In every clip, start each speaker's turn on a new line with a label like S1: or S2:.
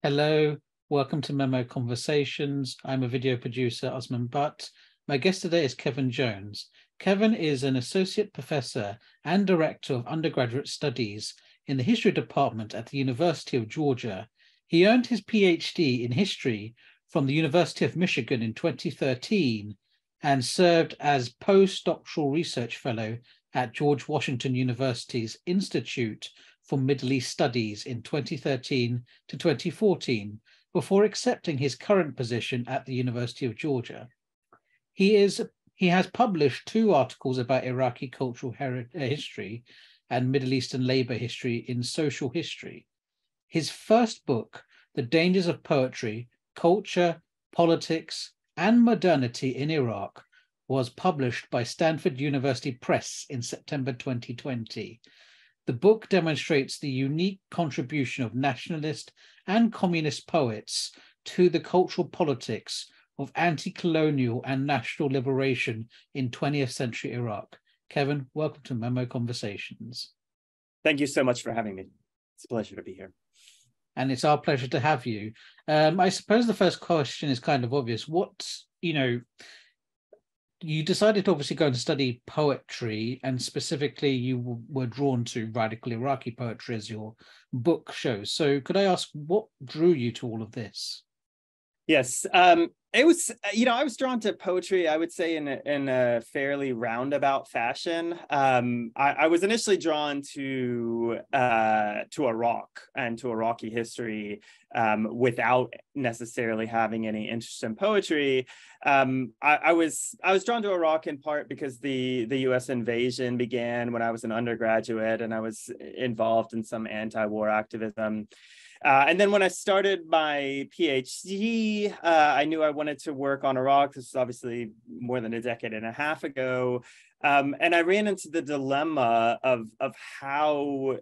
S1: Hello, welcome to Memo Conversations. I'm a video producer, Osman Butt. My guest today is Kevin Jones. Kevin is an associate professor and director of undergraduate studies in the history department at the University of Georgia. He earned his PhD in history from the University of Michigan in 2013 and served as Post-Doctoral Research Fellow at George Washington University's Institute for Middle East Studies in 2013 to 2014, before accepting his current position at the University of Georgia. He has published 2 articles about Iraqi cultural history and Middle Eastern labor history in Social History. His first book, The Dangers of Poetry, Culture, Politics, and Modernity in Iraq, was published by Stanford University Press in September 2020. The book demonstrates the unique contribution of nationalist and communist poets to the cultural politics of anti-colonial and national liberation in 20th century Iraq. Kevin, welcome to Memo Conversations.
S2: Thank you so much for having me. It's a pleasure to be here.
S1: And it's our pleasure to have you. I suppose the first question is kind of obvious. You decided to obviously go and study poetry, and specifically you were drawn to radical Iraqi poetry, as your book shows. So could I ask, what drew you to all of this?
S2: Yes, it was, I was drawn to poetry, I would say, in a fairly roundabout fashion. I was initially drawn to Iraq and to Iraqi history without necessarily having any interest in poetry. I was drawn to Iraq in part because the U.S. invasion began when I was an undergraduate, and I was involved in some anti-war activism. And then when I started my PhD, I knew I wanted to work on Iraq. This was obviously more than a decade and a half ago. And I ran into the dilemma of how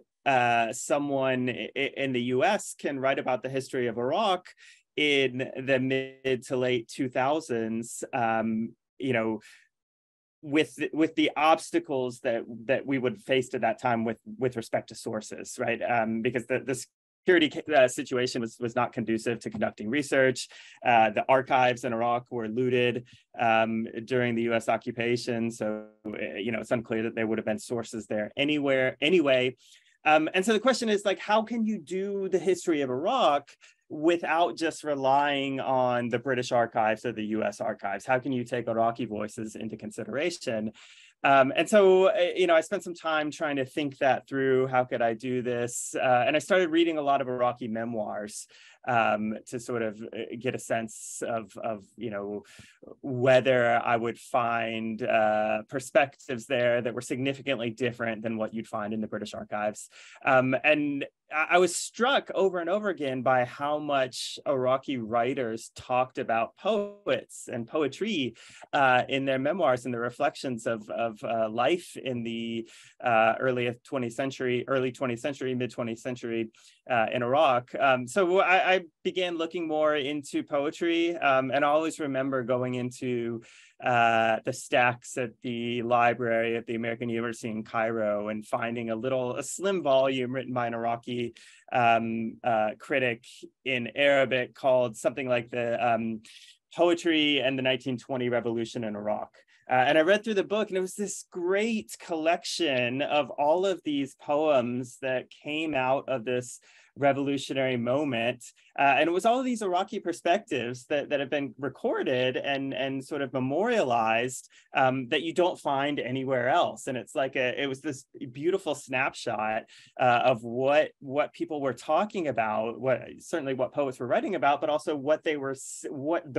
S2: someone in the US can write about the history of Iraq in the mid to late 2000s, with the obstacles that we would face at that time with respect to sources, right? Because the security situation was not conducive to conducting research. The archives in Iraq were looted during the U.S. occupation, so it's unclear that there would have been sources there anyway. And so the question is, like, how can you do the history of Iraq without just relying on the British archives or the U.S. archives? How can you take Iraqi voices into consideration? And so, I spent some time trying to think that through. How could I do this? And I started reading a lot of Iraqi memoirs to sort of get a sense of whether I would find perspectives there that were significantly different than what you'd find in the British archives. And I was struck over and over again by how much Iraqi writers talked about poets and poetry in their memoirs and the reflections of life in the early 20th century, mid 20th century in Iraq. So I began looking more into poetry, and I always remember going into the stacks at the library at the American University in Cairo and finding a slim volume written by an Iraqi critic in Arabic called something like the Poetry and the 1920 Revolution in Iraq. And I read through the book, and it was this great collection of all of these poems that came out of this revolutionary moment. And it was all of these Iraqi perspectives that have been recorded and sort of memorialized that you don't find anywhere else. And it's like it was this beautiful snapshot of what people were talking about, certainly what poets were writing about, but also what the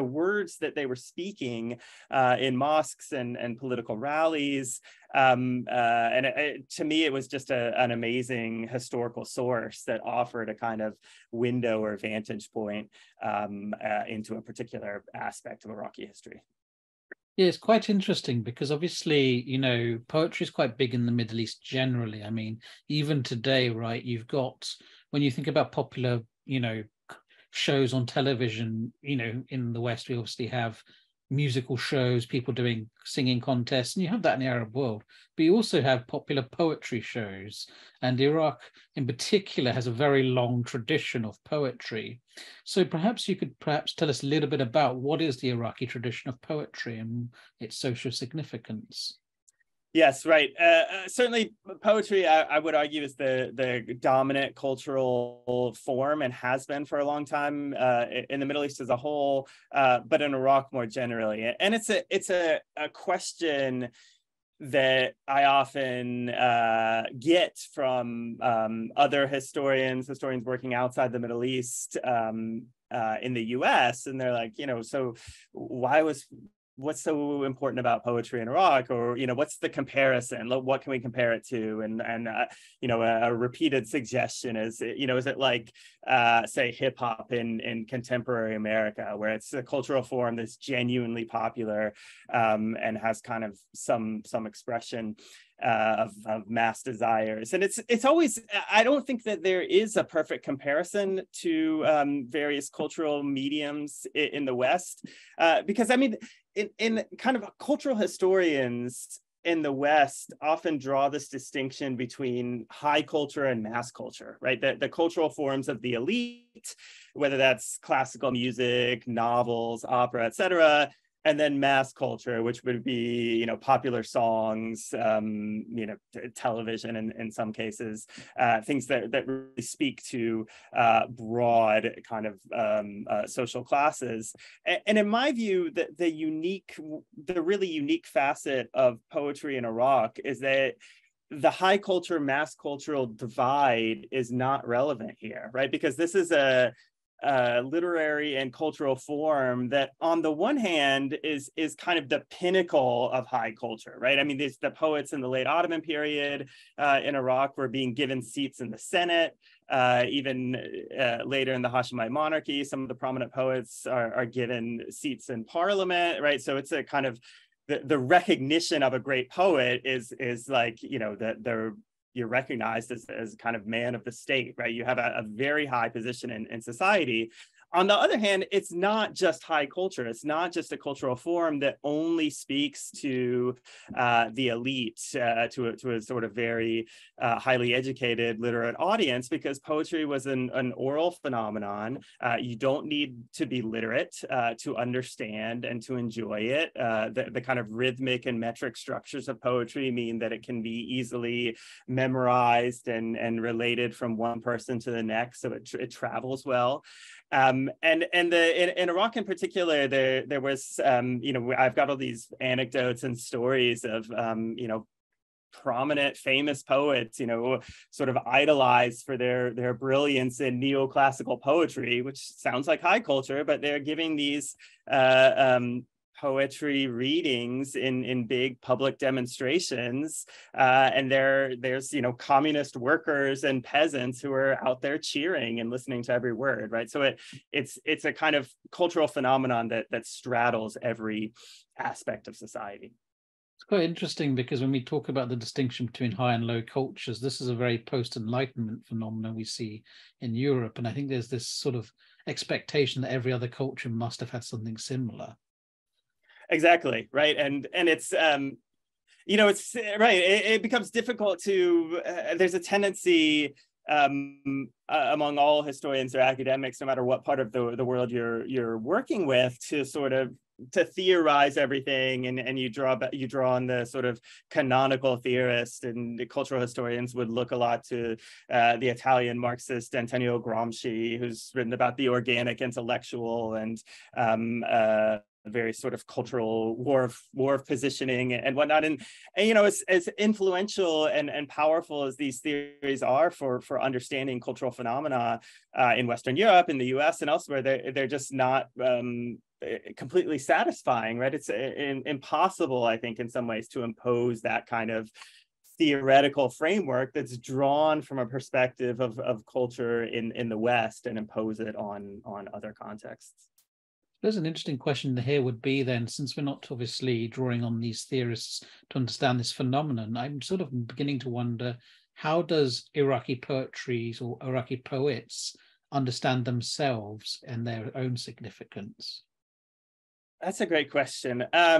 S2: words that they were speaking in mosques and political rallies. To me, it was just an amazing historical source that offered a kind of window or vantage point into a particular aspect of Iraqi history.
S1: Yeah, it's quite interesting because obviously, poetry is quite big in the Middle East generally. I mean, even today, right, you've got, when you think about popular, shows on television, in the West, we obviously have musical shows, people doing singing contests, and you have that in the Arab world. But you also have popular poetry shows, and Iraq in particular has a very long tradition of poetry. So perhaps you could tell us a little bit about what is the Iraqi tradition of poetry and its social significance.
S2: Yes, right. Certainly, poetry, I would argue, is the dominant cultural form and has been for a long time in the Middle East as a whole, but in Iraq more generally. And it's a question that I often get from other historians working outside the Middle East in the US. And they're like, so what's so important about poetry in Iraq? Or, what's the comparison? What can we compare it to? And a repeated suggestion is, is it like, say, hip hop in contemporary America, where it's a cultural form that's genuinely popular and has kind of some expression of mass desires. And it's always, I don't think that there is a perfect comparison to various cultural mediums in the West, because I mean, in kind of cultural historians in the West often draw this distinction between high culture and mass culture, right? The cultural forms of the elite, whether that's classical music, novels, opera, et cetera, and then mass culture, which would be, popular songs, television in some cases, things that really speak to broad kind of social classes. And in my view, the really unique facet of poetry in Iraq is that the high culture, mass cultural divide is not relevant here, right? Because this is a literary and cultural form that on the one hand is kind of the pinnacle of high culture, right? I mean, the poets in the late Ottoman period in Iraq were being given seats in the Senate. Even later in the Hashemite monarchy, some of the prominent poets are given seats in parliament, right? So it's a kind of the recognition of a great poet is like, you're recognized as kind of man of the state, right? You have a very high position in society. On the other hand, it's not just high culture. It's not just a cultural form that only speaks to the elite, to a sort of very highly educated, literate audience, because poetry was an oral phenomenon. You don't need to be literate to understand and to enjoy it. The kind of rhythmic and metric structures of poetry mean that it can be easily memorized and related from one person to the next, so it travels well. And in Iraq in particular, there was I've got all these anecdotes and stories of prominent famous poets sort of idolized for their brilliance in neoclassical poetry, which sounds like high culture, but they're giving these poetry readings in big public demonstrations, and there's communist workers and peasants who are out there cheering and listening to every word, right? So it's a kind of cultural phenomenon that straddles every aspect of society.
S1: It's quite interesting because when we talk about the distinction between high and low cultures, this is a very post-Enlightenment phenomenon we see in Europe, and I think there's this sort of expectation that every other culture must have had something similar.
S2: Exactly, right. And it's it's right, it becomes difficult to there's a tendency among all historians or academics, no matter what part of the world you're working with, to sort of theorize everything, and you draw on the sort of canonical theorist, and the cultural historians would look a lot to the Italian Marxist Antonio Gramsci, who's written about the organic intellectual and very sort of cultural war of positioning and whatnot. And as influential and powerful as these theories are for understanding cultural phenomena in Western Europe, in the US, and elsewhere, they're just not completely satisfying, right? It's impossible, I think, in some ways, to impose that kind of theoretical framework that's drawn from a perspective of culture in the West and impose it on other contexts.
S1: There's an interesting question here would be then, since we're not obviously drawing on these theorists to understand this phenomenon, I'm sort of beginning to wonder, how does Iraqi poetry or Iraqi poets understand themselves and their own significance?
S2: That's a great question. I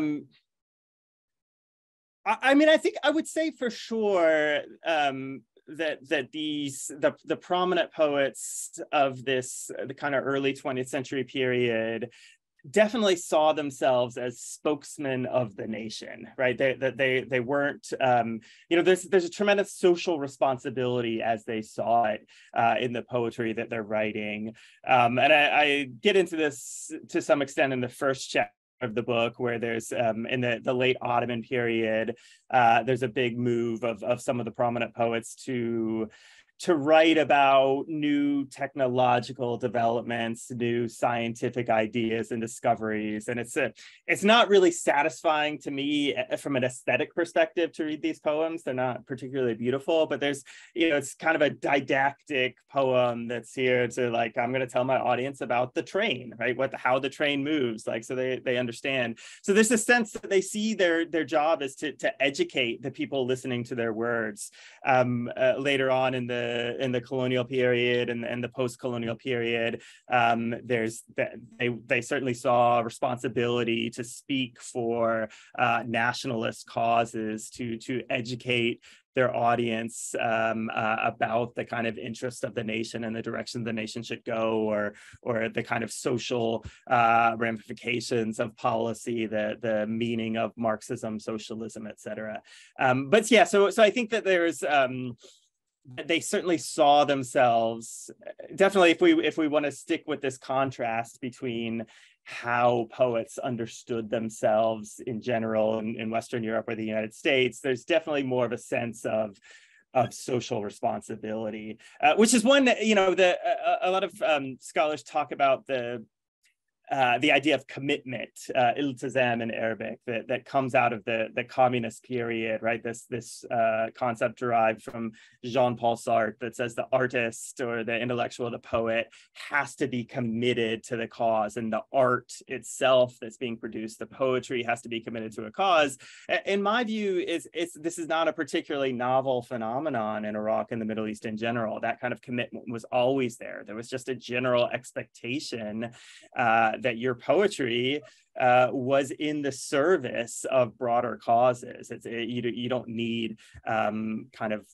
S2: mean, I think I would say for sure that the prominent poets of the kind of early 20th century period definitely saw themselves as spokesmen of the nation, right? They weren't, there's a tremendous social responsibility as they saw it in the poetry that they're writing. And I get into this to some extent in the first chapter of the book, where there's in the late Ottoman period, there's a big move of some of the prominent poets to write about new technological developments, new scientific ideas and discoveries. And it's not really satisfying to me from an aesthetic perspective to read these poems. They're not particularly beautiful, but there's, it's kind of a didactic poem that's here to, like, I'm going to tell my audience about the train, right? How the train moves, like, so they understand. So there's a sense that they see their job is to educate the people listening to their words. Later on in the colonial period and the post-colonial period, they certainly saw a responsibility to speak for nationalist causes, to educate their audience about the kind of interest of the nation and the direction the nation should go, or the kind of social ramifications of policy, the meaning of Marxism, socialism, et cetera. But yeah, so I think that there's they certainly saw themselves, definitely, if we want to stick with this contrast between how poets understood themselves in general in Western Europe or the United States, there's definitely more of a sense of social responsibility, which is one that, a lot of scholars talk about the idea of commitment, iltizam in Arabic, that comes out of the communist period, right? This concept derived from Jean-Paul Sartre that says the artist or the intellectual, the poet, has to be committed to the cause, and the art itself that's being produced, the poetry, has to be committed to a cause. In my view, this is not a particularly novel phenomenon in Iraq and the Middle East in general. That kind of commitment was always there. There was just a general expectation that your poetry was in the service of broader causes. You don't need kind of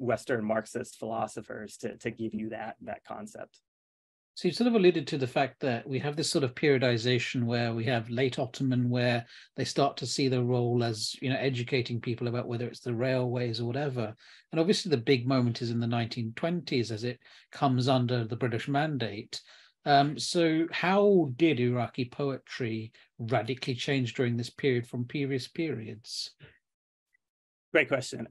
S2: Western Marxist philosophers to give you that concept.
S1: So you sort of alluded to the fact that we have this sort of periodization where we have late Ottoman, where they start to see their role as, educating people about whether it's the railways or whatever. And obviously the big moment is in the 1920s as it comes under the British mandate. So how did Iraqi poetry radically change during this period from previous periods?
S2: Great question.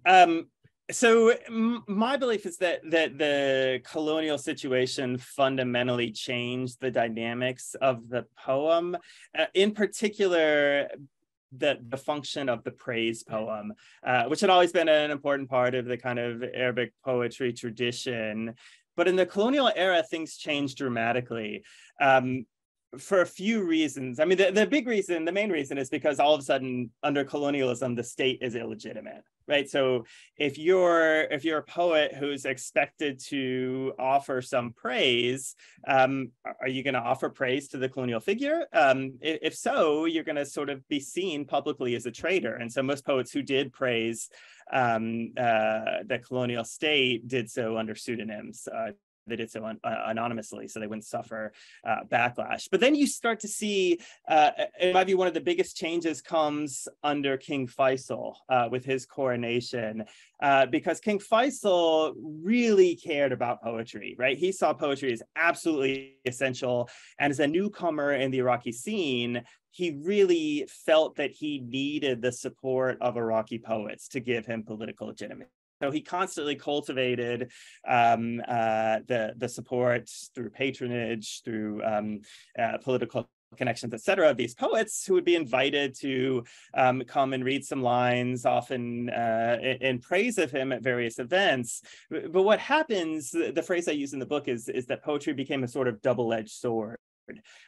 S2: So my belief is that the colonial situation fundamentally changed the dynamics of the poem, in particular, the function of the praise poem, which had always been an important part of the kind of Arabic poetry tradition. But in the colonial era, things changed dramatically for a few reasons. I mean, the main reason is because all of a sudden, under colonialism, the state is illegitimate, right? So if you're a poet who's expected to offer some praise, are you going to offer praise to the colonial figure? If so, you're going to sort of be seen publicly as a traitor. And so most poets who did praise the colonial state did so under pseudonyms. They did so anonymously, so they wouldn't suffer backlash. But then you start to see, in my view, one of the biggest changes comes under King Faisal with his coronation, because King Faisal really cared about poetry, right? He saw poetry as absolutely essential, and as a newcomer in the Iraqi scene, he really felt that he needed the support of Iraqi poets to give him political legitimacy. So he constantly cultivated the support through patronage, through political connections, et cetera, of these poets who would be invited to come and read some lines, often in praise of him at various events. But what happens, the phrase I use in the book is that poetry became a sort of double-edged sword,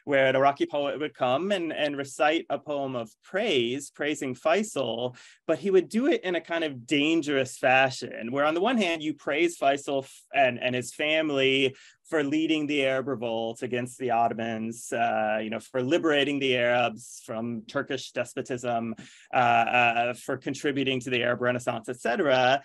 S2: where an Iraqi poet would come and recite a poem of praising Faisal, but he would do it in a kind of dangerous fashion, where on the one hand, you praise Faisal and his family for leading the Arab revolt against the Ottomans, for liberating the Arabs from Turkish despotism, for contributing to the Arab Renaissance, etc.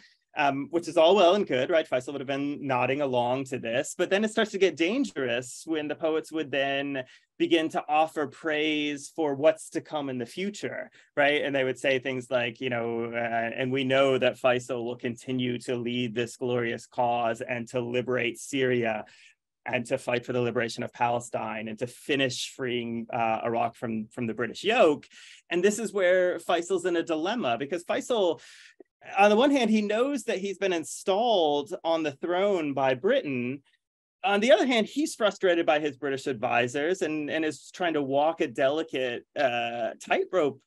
S2: Which is all well and good, right? Faisal would have been nodding along to this, but then it starts to get dangerous when the poets would then begin to offer praise for what's to come in the future, right? And they would say things like, and we know that Faisal will continue to lead this glorious cause and to liberate Syria and to fight for the liberation of Palestine and to finish freeing Iraq from the British yoke. And this is where Faisal's in a dilemma, because Faisal, on the one hand, he knows that he's been installed on the throne by Britain. On the other hand, he's frustrated by his British advisors and is trying to walk a delicate tightrope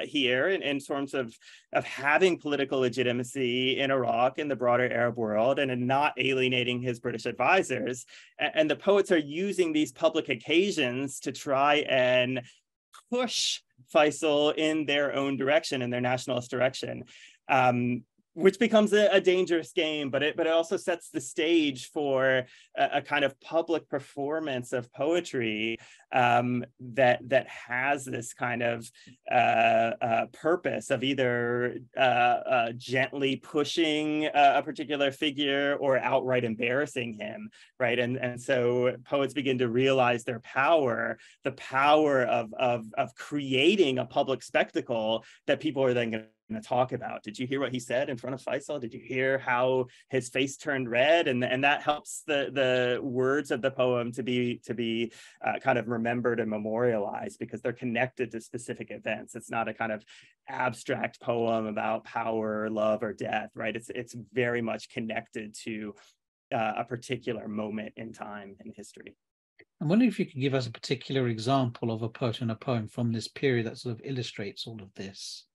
S2: here in terms of having political legitimacy in Iraq and the broader Arab world and in not alienating his British advisors. And the poets are using these public occasions to try and push Faisal in their own direction, in their nationalist direction. Which becomes a dangerous game, but it also sets the stage for a kind of public performance of poetry that has this kind of purpose of either gently pushing a particular figure or outright embarrassing him, right? And so poets begin to realize their power, the power of creating a public spectacle that people are then going to talk about. Did you hear what he said in front of Faisal? Did you hear how his face turned red? And that helps the words of the poem to be kind of remembered and memorialized because they're connected to specific events. It's not a kind of abstract poem about power, love, or death, right? It's very much connected to a particular moment in time in history.
S1: I'm wondering if you could give us a particular example of a poet and a poem from this period that sort of illustrates all of this.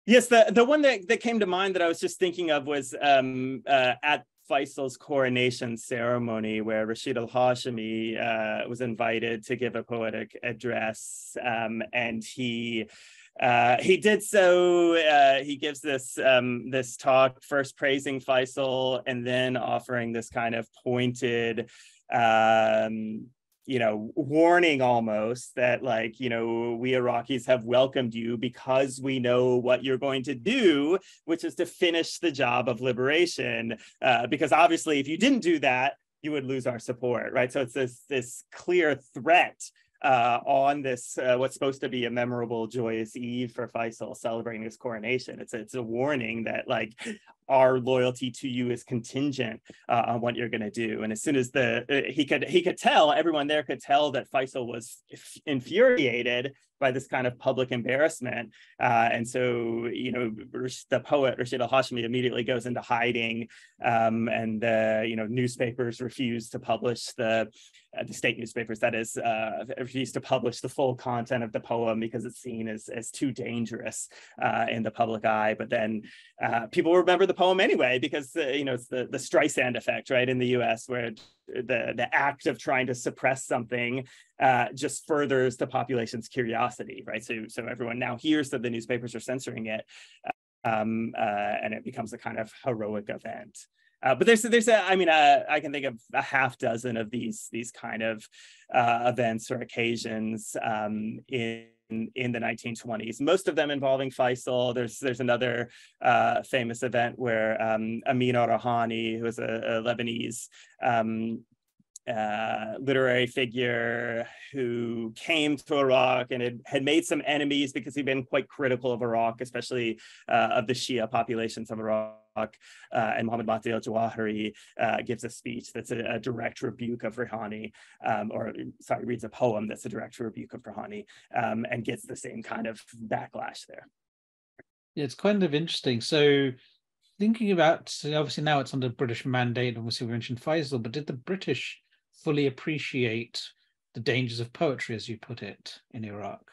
S2: Yes, the one that came to mind that I was just thinking of was at Faisal's coronation ceremony, where Rashid al-Hashimi was invited to give a poetic address, and he did so. He gives this talk, first praising Faisal, and then offering this kind of pointed warning almost that we Iraqis have welcomed you because we know what you're going to do, which is to finish the job of liberation. Because obviously, if you didn't do that, you would lose our support, right? So it's this clear threat on this, what's supposed to be a memorable, joyous eve for Faisal celebrating his coronation. It's a warning that our loyalty to you is contingent on what you're going to do. And as soon as he could tell, everyone there could tell that Faisal was infuriated by this kind of public embarrassment. And so, the poet Rashid al-Hashimi immediately goes into hiding, and newspapers refuse to publish the state newspapers, that is, refuse to publish the full content of the poem because it's seen as too dangerous in the public eye. But then people remember the poem anyway because it's the Streisand effect, right, in the U.S., where the act of trying to suppress something just furthers the population's curiosity, right? So everyone now hears that the newspapers are censoring it, and it becomes a kind of heroic event. But I can think of a half dozen of these kind of events or occasions in the 1920s, most of them involving Faisal. There's another famous event where Amin al-Rouhani, who was a Lebanese literary figure who came to Iraq and had made some enemies because he'd been quite critical of Iraq, especially of the Shia populations of Iraq. And Muhammad Baqi al-Jawahiri gives a speech that's a direct rebuke of Rouhani, reads a poem that's a direct rebuke of Rouhani, and gets the same kind of backlash there.
S1: Yeah, it's kind of interesting. So thinking about, obviously now it's under British mandate, obviously we mentioned Faisal, but did the British fully appreciate the dangers of poetry, as you put it, in Iraq?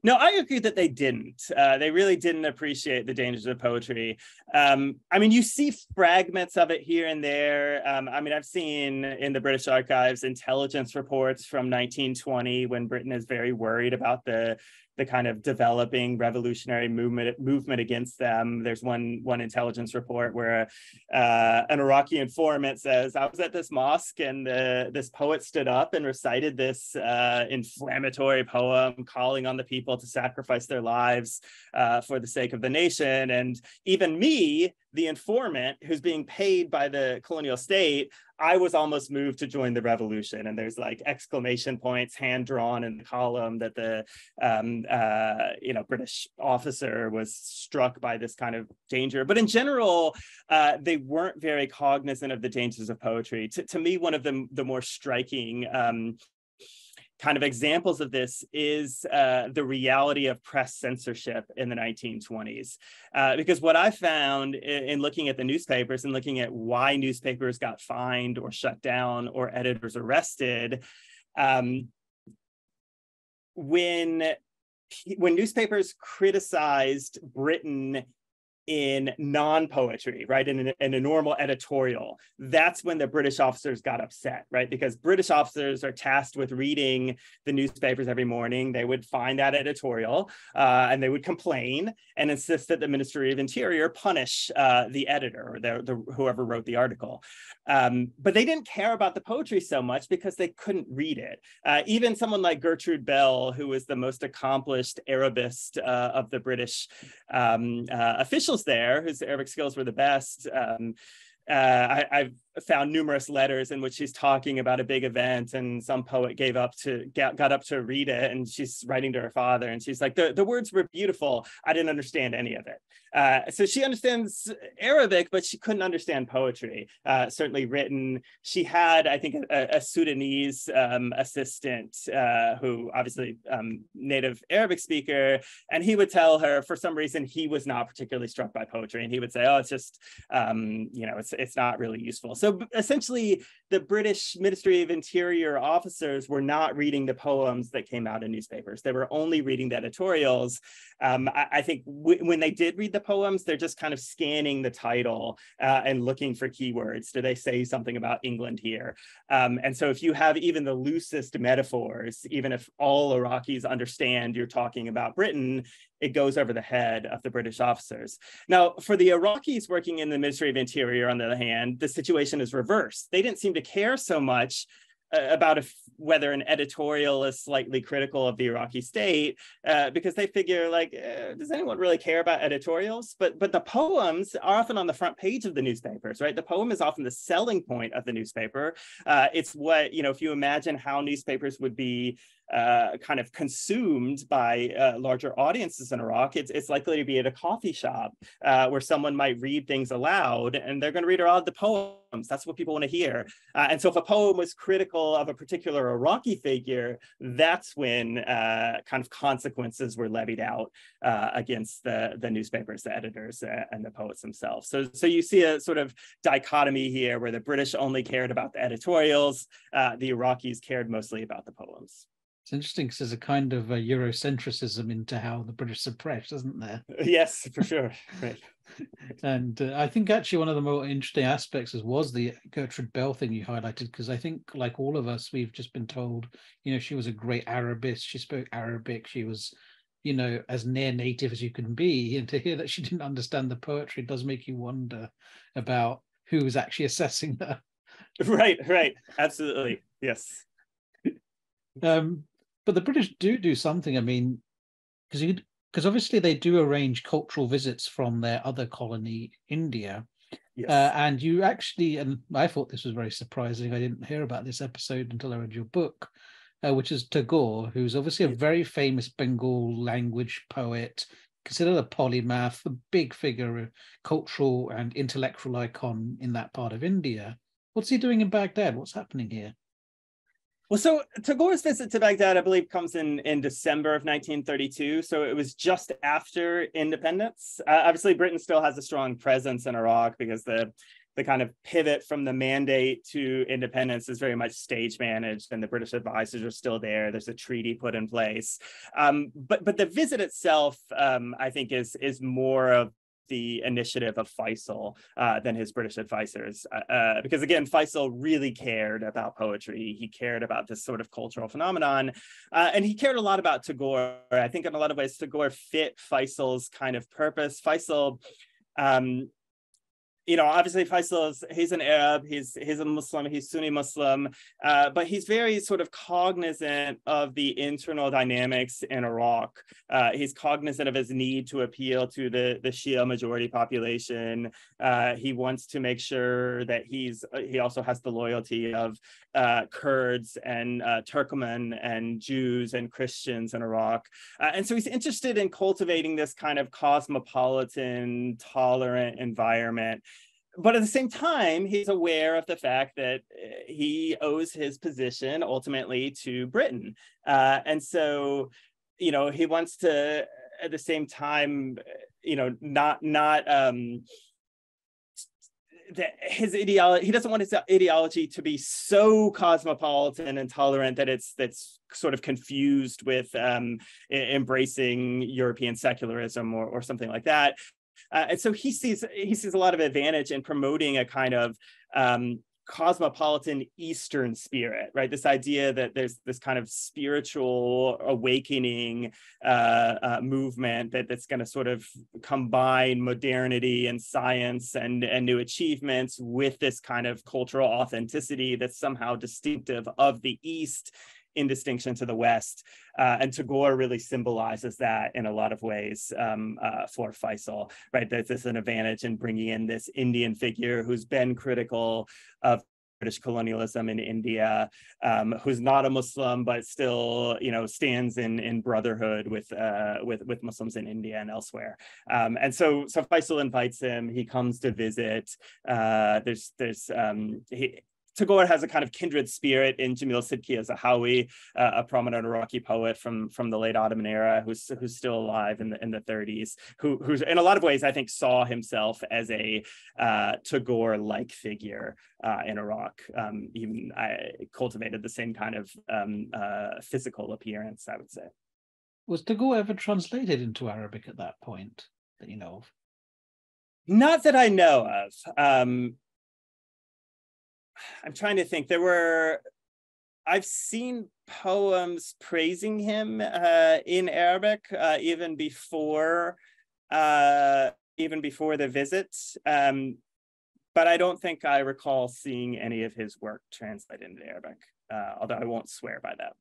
S2: No, I agree that they didn't. They really didn't appreciate the dangers of poetry. You see fragments of it here and there. I've seen in the British archives intelligence reports from 1920 when Britain is very worried about the the kind of developing revolutionary movement against them. There's one intelligence report where an Iraqi informant says, I was at this mosque and this poet stood up and recited this inflammatory poem calling on the people to sacrifice their lives for the sake of the nation. And even me, the informant who's being paid by the colonial state, I was almost moved to join the revolution. And there's like exclamation points hand drawn in the column that the British officer was struck by this kind of danger. But in general, they weren't very cognizant of the dangers of poetry. To me, one of the more striking kind of examples of this is the reality of press censorship in the 1920s. Because what I found in looking at the newspapers and looking at why newspapers got fined or shut down or editors arrested, when newspapers criticized Britain in non-poetry, right, in a normal editorial, that's when the British officers got upset, right? Because British officers are tasked with reading the newspapers every morning. They would find that editorial and they would complain and insist that the Ministry of Interior punish the editor or whoever wrote the article. But they didn't care about the poetry so much because they couldn't read it. Even someone like Gertrude Bell, who was the most accomplished Arabist of the British officials there, whose Arabic skills were the best. I've found numerous letters in which she's talking about a big event and some poet got up to read it, and she's writing to her father and she's like, the words were beautiful, I didn't understand any of it. So she understands Arabic, but she couldn't understand poetry, certainly written. She had, I think, a Sudanese assistant who obviously native Arabic speaker, and he would tell her for some reason he was not particularly struck by poetry, and he would say, oh, it's just it's not really useful. So essentially, the British Ministry of Interior officers were not reading the poems that came out in newspapers. They were only reading the editorials. I think when they did read the poems, they're just kind of scanning the title and looking for keywords. Do they say something about England here? And so if you have even the loosest metaphors, even if all Iraqis understand you're talking about Britain, it goes over the head of the British officers. Now, for the Iraqis working in the Ministry of Interior, on the other hand, the situation is reversed. They didn't seem to care so much about whether an editorial is slightly critical of the Iraqi state, because they figure, like, does anyone really care about editorials? But the poems are often on the front page of the newspapers, right? The poem is often the selling point of the newspaper. It's what, if you imagine how newspapers would be kind of consumed by larger audiences in Iraq, it's likely to be at a coffee shop where someone might read things aloud, and they're going to read aloud the poems. That's what people want to hear. And so if a poem was critical of a particular Iraqi figure, that's when kind of consequences were levied out against the newspapers, the editors, and the poets themselves. So you see a sort of dichotomy here where the British only cared about the editorials, the Iraqis cared mostly about the poems.
S1: It's interesting because there's a kind of Eurocentrism into how the British suppressed, isn't there?
S2: Yes, for sure. Right.
S1: And I think actually one of the more interesting aspects was the Gertrude Bell thing you highlighted, because I think, like all of us, we've just been told, she was a great Arabist. She spoke Arabic. She was, as near native as you can be. And to hear that she didn't understand the poetry does make you wonder about who was actually assessing her.
S2: Right. Absolutely. Yes.
S1: But the British do something. I mean, because obviously they do arrange cultural visits from their other colony, India.
S2: Yes.
S1: And you actually, and I thought this was very surprising, I didn't hear about this episode until I read your book, which is Tagore, who's obviously a very famous Bengal language poet, considered a polymath, a big figure, a cultural and intellectual icon in that part of India. What's he doing in Baghdad? What's happening here?
S2: Well, so Tagore's visit to Baghdad, I believe, comes in December of 1932. So it was just after independence. Obviously, Britain still has a strong presence in Iraq because the kind of pivot from the mandate to independence is very much stage managed, and the British advisors are still there. There's a treaty put in place. But the visit itself, I think, is more of the initiative of Faisal than his British advisors, because again, Faisal really cared about poetry. He cared about this sort of cultural phenomenon, and he cared a lot about Tagore. I think in a lot of ways, Tagore fit Faisal's kind of purpose. Faisal, obviously Faisal he's an Arab, he's a Muslim, he's Sunni Muslim, but he's very sort of cognizant of the internal dynamics in Iraq. He's cognizant of his need to appeal to the Shia majority population. He wants to make sure that he also has the loyalty of Kurds and Turkmen and Jews and Christians in Iraq. And so he's interested in cultivating this kind of cosmopolitan, tolerant environment. But at the same time, he's aware of the fact that he owes his position ultimately to Britain. And so, he wants to, at the same time, his ideology, he doesn't want his ideology to be so cosmopolitan and tolerant that that's sort of confused with embracing European secularism or something like that. And so he sees a lot of advantage in promoting a kind of cosmopolitan Eastern spirit, right? This idea that there's this kind of spiritual awakening movement that's going to sort of combine modernity and science and new achievements with this kind of cultural authenticity that's somehow distinctive of the East, in distinction to the West. And Tagore really symbolizes that in a lot of ways for Faisal, right? There's an advantage in bringing in this Indian figure who's been critical of British colonialism in India, who's not a Muslim, but still, stands in brotherhood with Muslims in India and elsewhere. And so Faisal invites him. He comes to visit. Tagore has a kind of kindred spirit in Jamil Sidki Zahawi, a prominent Iraqi poet from the late Ottoman era, who's still alive in the 30s, who's in a lot of ways, I think, saw himself as a Tagore-like figure in Iraq. Even cultivated the same kind of physical appearance, I would say.
S1: Was Tagore ever translated into Arabic at that point that you know of?
S2: Not that I know of. I'm trying to think. I've seen poems praising him in Arabic even before the visit, but I don't think I recall seeing any of his work translated into Arabic, although I won't swear by that.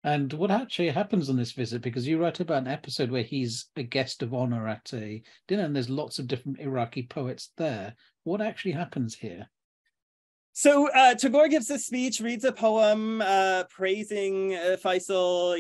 S1: And what actually happens on this visit? Because you write about an episode where he's a guest of honor at a dinner, and there's lots of different Iraqi poets there. What actually happens here?
S2: So Tagore gives this speech, reads a poem praising Faisal.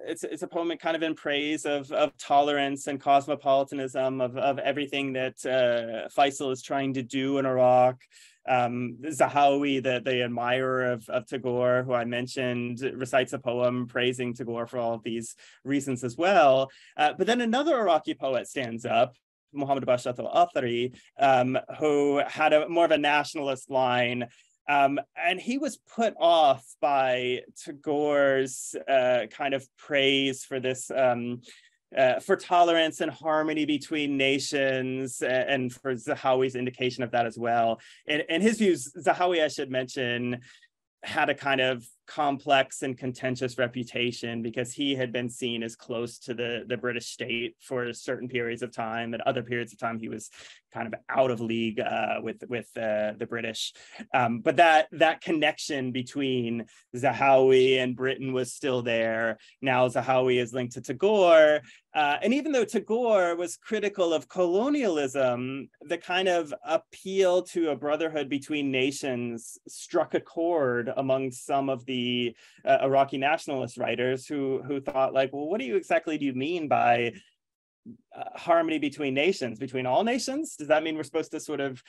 S2: It's a poem kind of in praise of tolerance and cosmopolitanism, of everything that Faisal is trying to do in Iraq. Zahawi, the admirer of Tagore, who I mentioned, recites a poem praising Tagore for all of these reasons as well. But then another Iraqi poet stands up, Muhammad Bashat al-Athari, who had more of a nationalist line. And he was put off by Tagore's kind of praise for this, for tolerance and harmony between nations, and for Zahawi's indication of that as well. In his views, Zahawi, I should mention, had a kind of complex and contentious reputation because he had been seen as close to the British state for certain periods of time. At other periods of time, he was kind of out of league with the British. But that connection between Zahawi and Britain was still there. Now Zahawi is linked to Tagore. And even though Tagore was critical of colonialism, the kind of appeal to a brotherhood between nations struck a chord among some of the Iraqi nationalist writers who thought, like, well, what do you mean by harmony between nations, between all nations? Does that mean we're supposed to sort of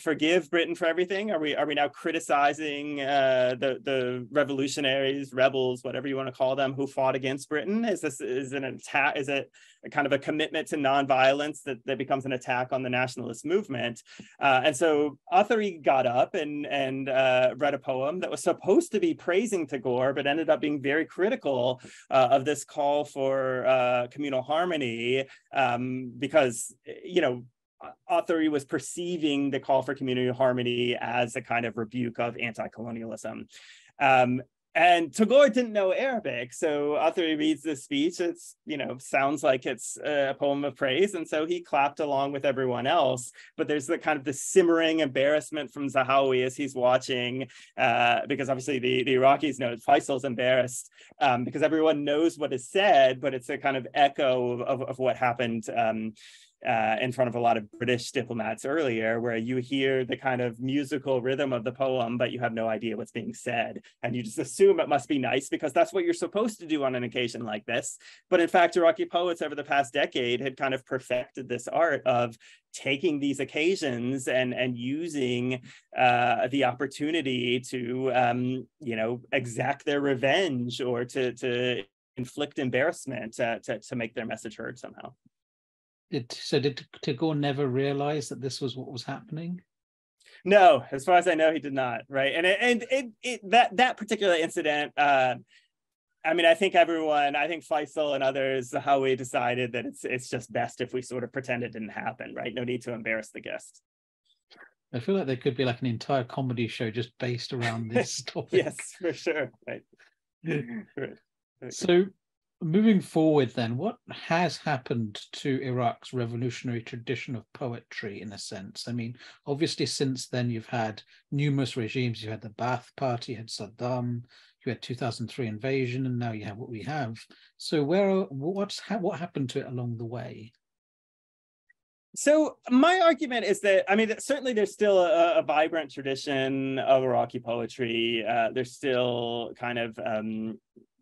S2: forgive Britain for everything? Are we now criticizing the revolutionaries, rebels, whatever you want to call them, who fought against Britain? Is it an attack? Is it a kind of a commitment to nonviolence that becomes an attack on the nationalist movement? And so Athari got up and read a poem that was supposed to be praising Tagore, but ended up being very critical of this call for communal harmony. Zahawi, because, Authory was perceiving the call for community harmony as a kind of rebuke of anti-colonialism. And Tagore didn't know Arabic, so Authory reads this speech. It's, sounds like it's a poem of praise, and so he clapped along with everyone else. But there's the kind of the simmering embarrassment from Zahawi as he's watching, because obviously the Iraqis know Faisal's embarrassed because everyone knows what is said, but it's a kind of echo of what happened in front of a lot of British diplomats earlier, where you hear the kind of musical rhythm of the poem, but you have no idea what's being said. And you just assume it must be nice because that's what you're supposed to do on an occasion like this. But in fact, Iraqi poets over the past decade had kind of perfected this art of taking these occasions and using the opportunity to, exact their revenge or to inflict embarrassment to make their message heard somehow.
S1: Did Tagore never realize that this was what was happening?
S2: No, as far as I know, he did not. Right, and that particular incident. I think Faisal and others, how we decided that it's just best if we sort of pretend it didn't happen. Right, no need to embarrass the guest.
S1: I feel like there could be like an entire comedy show just based around this topic.
S2: Yes, for sure. Right.
S1: Right. So, moving forward then, what has happened to Iraq's revolutionary tradition of poetry, in a sense? I mean, obviously since then you've had numerous regimes. You had the Ba'ath Party, you had Saddam, you had 2003 invasion, and now you have what we have. So what happened to it along the way?
S2: So my argument is that, certainly there's still a vibrant tradition of Iraqi poetry. There's still kind of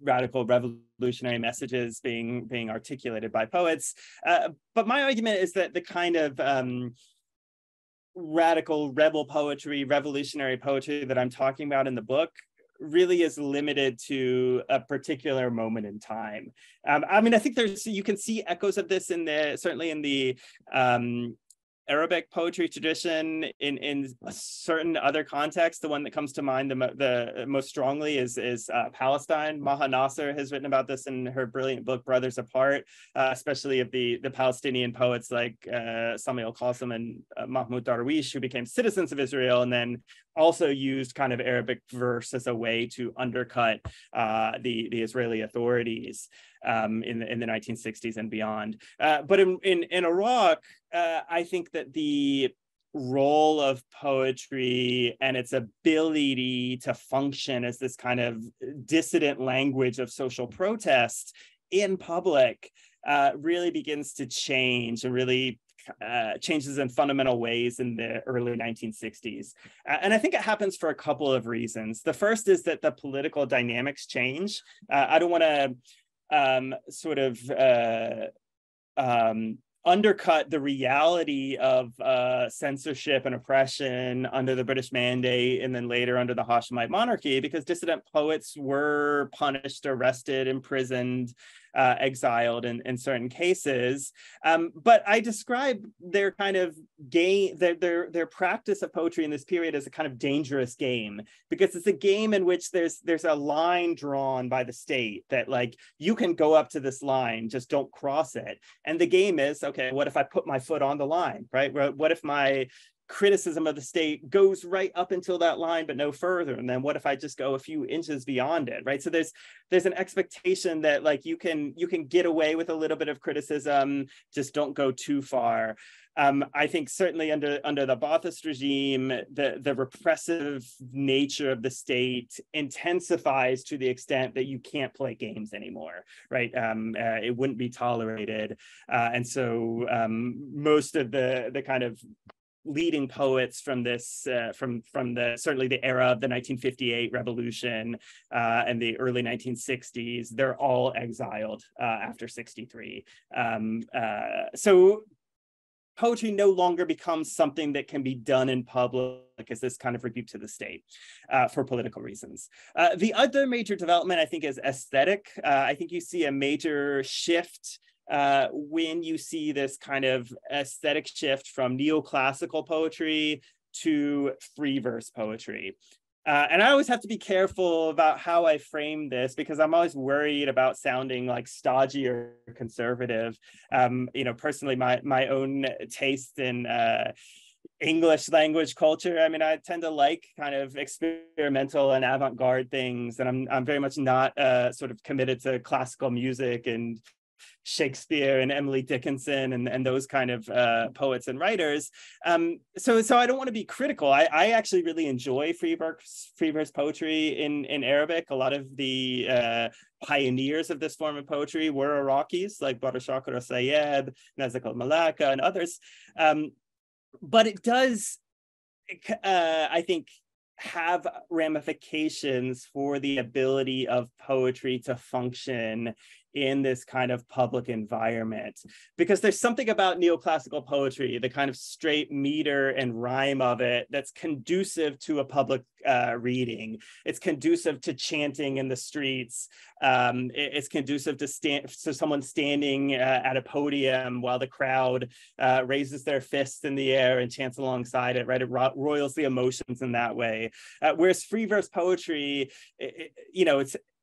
S2: radical revolutionary messages being articulated by poets. But my argument is that the kind of radical rebel poetry, revolutionary poetry that I'm talking about in the book really is limited to a particular moment in time. I think you can see echoes of this certainly in the Arabic poetry tradition in a certain other contexts. The one that comes to mind the most strongly is Palestine. Maha Nasser has written about this in her brilliant book Brothers Apart, especially of the Palestinian poets like Sami al-Qasim and Mahmoud Darwish, who became citizens of Israel and then also used kind of Arabic verse as a way to undercut the Israeli authorities in the 1960s and beyond. But in Iraq, I think that the role of poetry and its ability to function as this kind of dissident language of social protest in public really begins to change and really changes in fundamental ways in the early 1960s. And I think it happens for a couple of reasons. The first is that the political dynamics change. I don't want to undercut the reality of censorship and oppression under the British Mandate and then later under the Hashemite monarchy, because dissident poets were punished, arrested, imprisoned, exiled in certain cases. But I describe their kind of game, their practice of poetry in this period as a kind of dangerous game, because it's a game in which there's a line drawn by the state that, like, you can go up to this line, just don't cross it. And the game is, okay, what if I put my foot on the line, right? What if my criticism of the state goes right up until that line, but no further? And then what if I just go a few inches beyond it, right? So there's an expectation that, like, you can get away with a little bit of criticism, just don't go too far. I think certainly under the Ba'athist regime, the repressive nature of the state intensifies to the extent that you can't play games anymore, right? It wouldn't be tolerated. And so most of the kind of leading poets from this, from certainly the era of the 1958 revolution and the early 1960s, they're all exiled after 63. So poetry no longer becomes something that can be done in public as this kind of rebuke to the state for political reasons. The other major development, I think, is aesthetic. I think you see a major shift when you see this kind of aesthetic shift from neoclassical poetry to free verse poetry. And I always have to be careful about how I frame this, because I'm always worried about sounding like stodgy or conservative. Personally, my own taste in English language culture, I mean, I tend to like kind of experimental and avant-garde things, and I'm very much not sort of committed to classical music and Shakespeare and Emily Dickinson and those kind of poets and writers. So I don't want to be critical. I actually really enjoy free verse poetry in Arabic. A lot of the pioneers of this form of poetry were Iraqis, like Barashak Sayed, Nazak al-Malaka, and others. But it does, I think, have ramifications for the ability of poetry to function in this kind of public environment, because there's something about neoclassical poetry, the kind of straight meter and rhyme of it, that's conducive to a public reading. It's conducive to chanting in the streets. It's conducive to someone standing at a podium while the crowd raises their fists in the air and chants alongside it, right? It roils the emotions in that way. Whereas free verse poetry,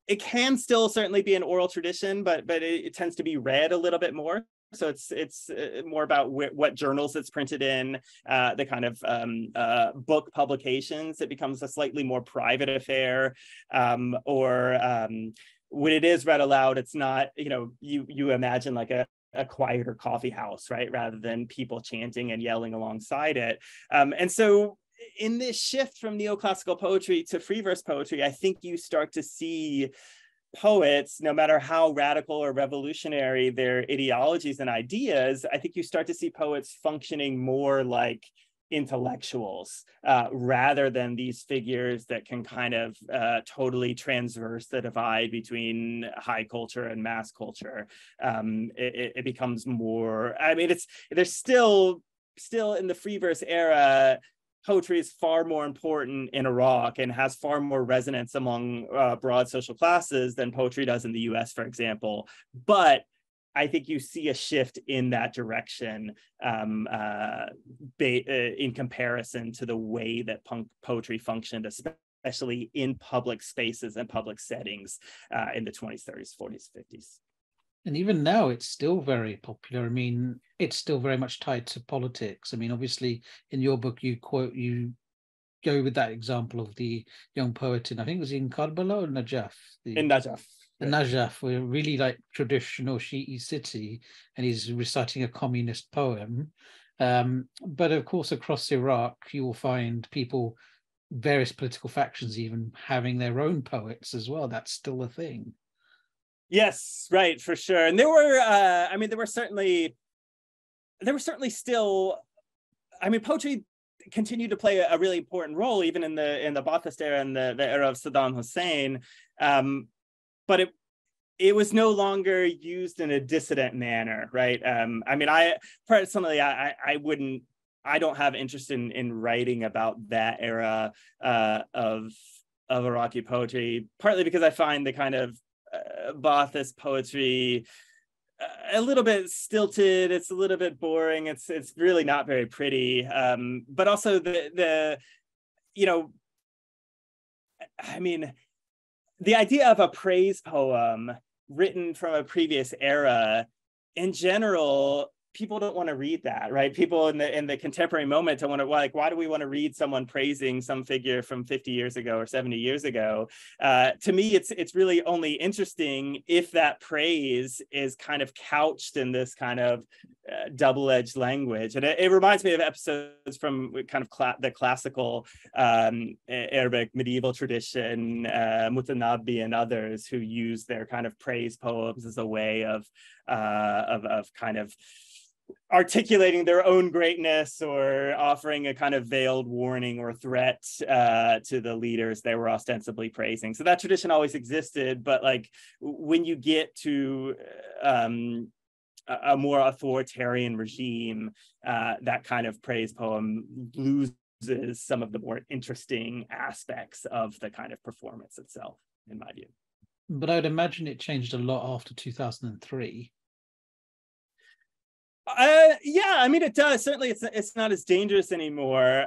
S2: it can still certainly be an oral tradition, but it tends to be read a little bit more. So it's more about what journals it's printed in, the kind of book publications. It becomes a slightly more private affair, or when it is read aloud, it's not, you imagine like a quieter coffee house, right? Rather than people chanting and yelling alongside it. And so in this shift from neoclassical poetry to free verse poetry, I think you start to see poets, no matter how radical or revolutionary their ideologies and ideas, I think you start to see poets functioning more like intellectuals, rather than these figures that can kind of totally transverse the divide between high culture and mass culture. It becomes more, I mean, there's still in the free verse era, poetry is far more important in Iraq and has far more resonance among broad social classes than poetry does in the US, for example. But I think you see a shift in that direction in comparison to the way that poetry functioned, especially in public spaces and public settings in the 20s, 30s, 40s, 50s.
S1: And even now, it's still very popular. I mean, it's still very much tied to politics. I mean, obviously, in your book, you go with that example of the young poet in, I think it was in Karbala or Najaf?
S2: In Najaf.
S1: Right. Najaf, a really like traditional Shi'i city, and he's reciting a communist poem. But of course, across Iraq, you will find people, various political factions even having their own poets as well. That's still a thing.
S2: Yes, right, for sure. And there were, there were certainly still, poetry continued to play a really important role even in the Ba'athist era and the era of Saddam Hussein. But it was no longer used in a dissident manner, right? I personally, I don't have interest in writing about that era of Iraqi poetry, partly because I find the kind of Ba'athist poetry a little bit stilted. It's a little bit boring. It's really not very pretty. But also the idea of a praise poem written from a previous era, in general, people don't want to read that, right? People in the contemporary moment don't want to, like, why do we want to read someone praising some figure from 50 years ago or 70 years ago? To me, it's really only interesting if that praise is kind of couched in this kind of double-edged language. And it reminds me of episodes from kind of the classical Arabic medieval tradition, Mutanabbi and others, who use their kind of praise poems as a way of kind of articulating their own greatness or offering a kind of veiled warning or threat to the leaders they were ostensibly praising. So that tradition always existed, but like when you get to a more authoritarian regime, that kind of praise poem loses some of the more interesting aspects of the kind of performance itself, in my view.
S1: But I'd imagine it changed a lot after 2003.
S2: Yeah, I mean, it does. Certainly, it's not as dangerous anymore.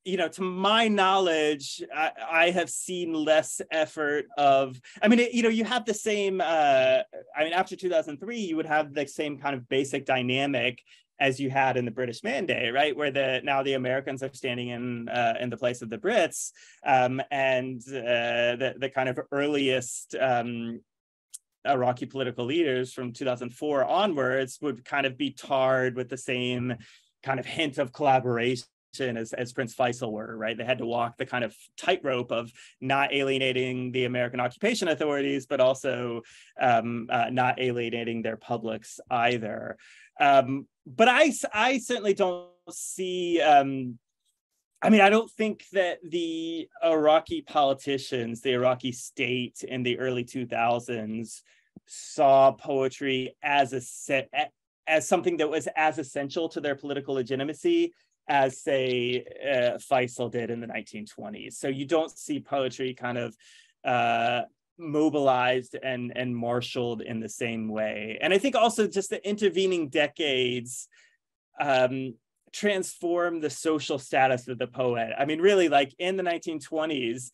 S2: to my knowledge, I have seen less effort of, you have the same, after 2003, you would have the same kind of basic dynamic as you had in the British Mandate, right? Where now the Americans are standing in the place of the Brits, and the kind of earliest Iraqi political leaders from 2004 onwards would kind of be tarred with the same kind of hint of collaboration as Prince Faisal were, right? They had to walk the kind of tightrope of not alienating the American occupation authorities, but also not alienating their publics either. But I certainly don't see, I don't think that the Iraqi politicians, the Iraqi state in the early 2000s saw poetry as something that was as essential to their political legitimacy as, say, Faisal did in the 1920s. So you don't see poetry kind of mobilized and marshaled in the same way. And I think also just the intervening decades transform the social status of the poet. Really, like in the 1920s,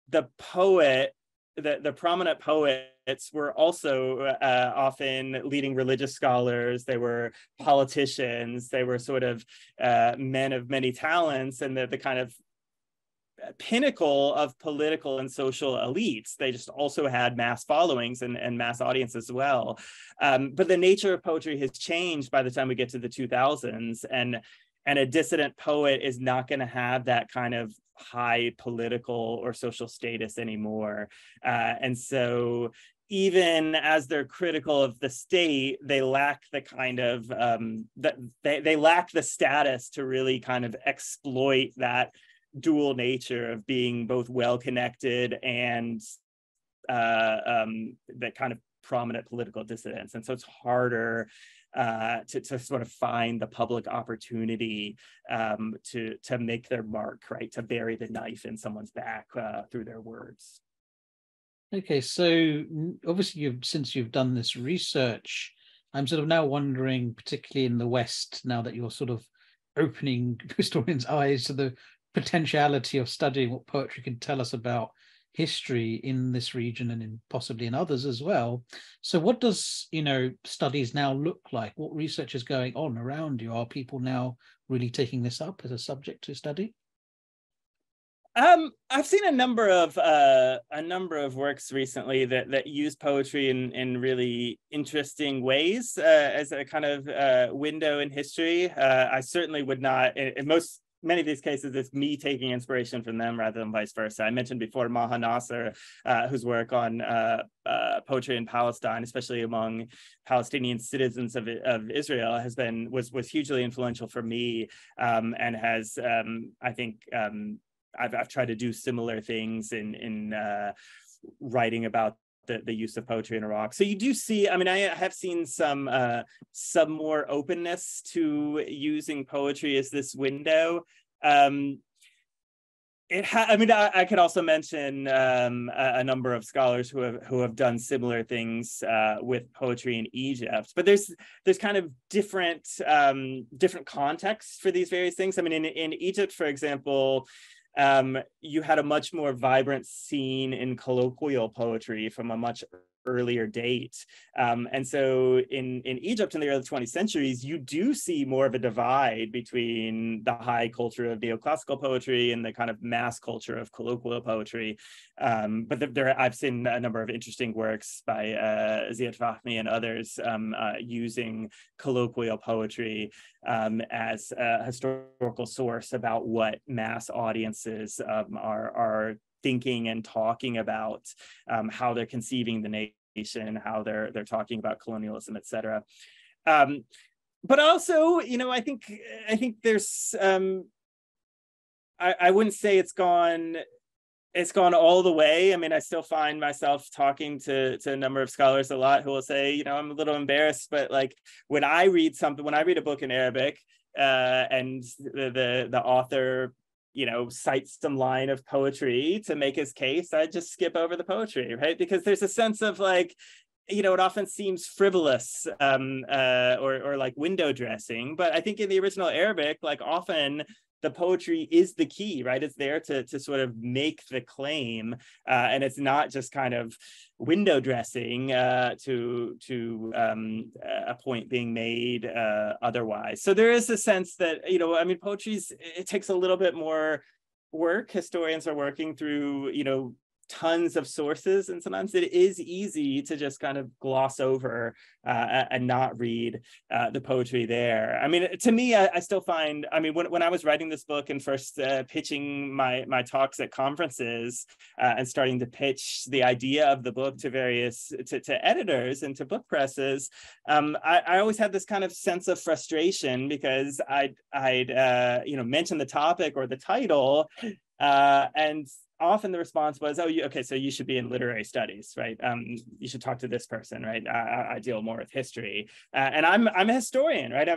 S2: the poet, the prominent poets were also often leading religious scholars. They were politicians. They were sort of men of many talents, and the kind of pinnacle of political and social elites. They just also had mass followings and mass audience as well. But the nature of poetry has changed by the time we get to the 2000s, and a dissident poet is not going to have that kind of high political or social status anymore. And so even as they're critical of the state, they lack the kind of, they lack the status to really kind of exploit that dual nature of being both well-connected and that kind of prominent political dissidents. And so it's harder to sort of find the public opportunity to make their mark, right? To bury the knife in someone's back through their words.
S1: Okay, so obviously since you've done this research, I'm sort of now wondering, particularly in the West, now that you're sort of opening historians' eyes to the potentiality of studying what poetry can tell us about history in this region and possibly in others as well. So what does, studies now look like? What research is going on around you? Are people now really taking this up as a subject to study?
S2: I've seen a number of works recently that use poetry in really interesting ways as a kind of window in history. I certainly would not, in many of these cases, it's me taking inspiration from them rather than vice versa. I mentioned before Maha Nasser, whose work on poetry in Palestine, especially among Palestinian citizens of Israel, was hugely influential for me, and has, I think, I've tried to do similar things in writing about the use of poetry in Iraq. So you do see, I have seen some more openness to using poetry as this window. I could also mention a number of scholars who have done similar things with poetry in Egypt. But there's kind of different contexts for these various things. In Egypt, for example, you had a much more vibrant scene in colloquial poetry from a much earlier date. And so in Egypt in the early 20th centuries, you do see more of a divide between the high culture of neoclassical poetry and the kind of mass culture of colloquial poetry. But I've seen a number of interesting works by Ziad Fahmy and others using colloquial poetry as a historical source about what mass audiences are thinking and talking about, how they're conceiving the nation, how they're talking about colonialism, et cetera. But also, I think there's, I wouldn't say it's gone all the way. I still find myself talking to a number of scholars a lot who will say, I'm a little embarrassed, but like when I read a book in Arabic and the author cites some line of poetry to make his case, I just skip over the poetry, right? Because there's a sense of like, it often seems frivolous or like window dressing. But I think in the original Arabic, like often the poetry is the key, right? It's there to sort of make the claim, and it's not just kind of window dressing to a point being made otherwise. So there is a sense that, you know, I mean, it takes a little bit more work. Historians are working through, you know, tons of sources, and sometimes it is easy to just kind of gloss over and not read the poetry there. I mean, to me, I still find, I mean, when I was writing this book and first pitching my talks at conferences and starting to pitch the idea of the book to various to editors and to book presses, I always had this kind of sense of frustration because I'd you know, mention the topic or the title, and often the response was, oh, okay, so you should be in literary studies, right? You should talk to this person, right? I deal more with history. And I'm a historian, right?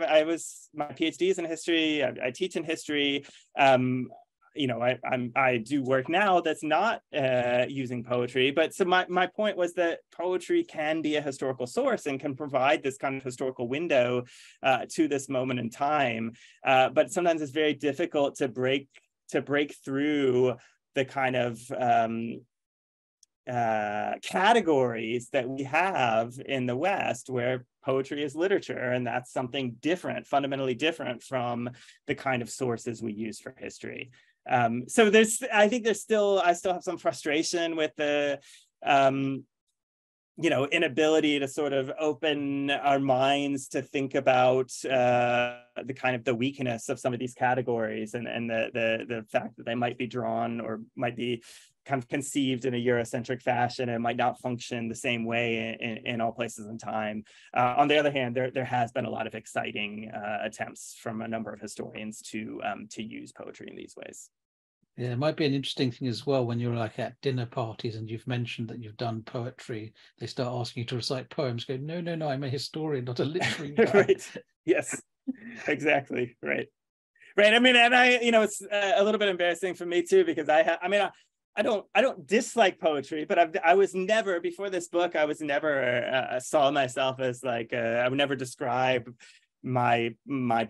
S2: My PhD is in history. I teach in history. You know, I do work now that's not using poetry. But so my point was that poetry can be a historical source and can provide this kind of historical window to this moment in time. But sometimes it's very difficult to break through the kind of categories that we have in the West, where poetry is literature, and that's something different, fundamentally different from the kind of sources we use for history. So I think I still have some frustration with the you know, inability to sort of open our minds to think about the kind of the weakness of some of these categories, and the fact that they might be drawn or might be kind of conceived in a Eurocentric fashion and might not function the same way in all places and time. On the other hand, there has been a lot of exciting attempts from a number of historians to use poetry in these ways.
S1: Yeah, it might be an interesting thing as well when you're like at dinner parties and you've mentioned that you've done poetry. They start asking you to recite poems. Go, no, I'm a historian, not a literary guy.
S2: Right. Yes, exactly. Right. I mean, and you know, it's a little bit embarrassing for me too, because I don't dislike poetry, but I was never, before this book, I was never saw myself as like I would never describe my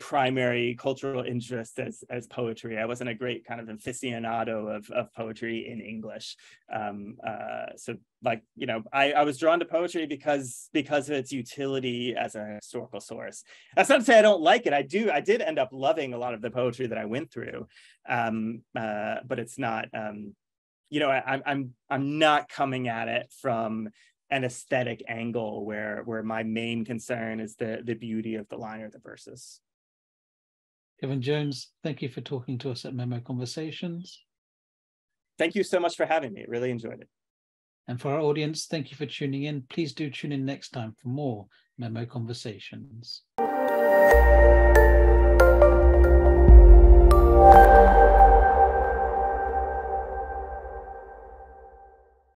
S2: primary cultural interest as poetry. I wasn't a great kind of aficionado of poetry in English. So like, you know, I was drawn to poetry because of its utility as a historical source. That's not to say I don't like it. I did end up loving a lot of the poetry that I went through. But it's not, you know, I'm not coming at it from an aesthetic angle where my main concern is the beauty of the line or the verses.
S1: Kevin Jones, thank you for talking to us at Memo Conversations.
S2: Thank you so much for having me. Really enjoyed it.
S1: And for our audience, thank you for tuning in. Please do tune in next time for more Memo Conversations.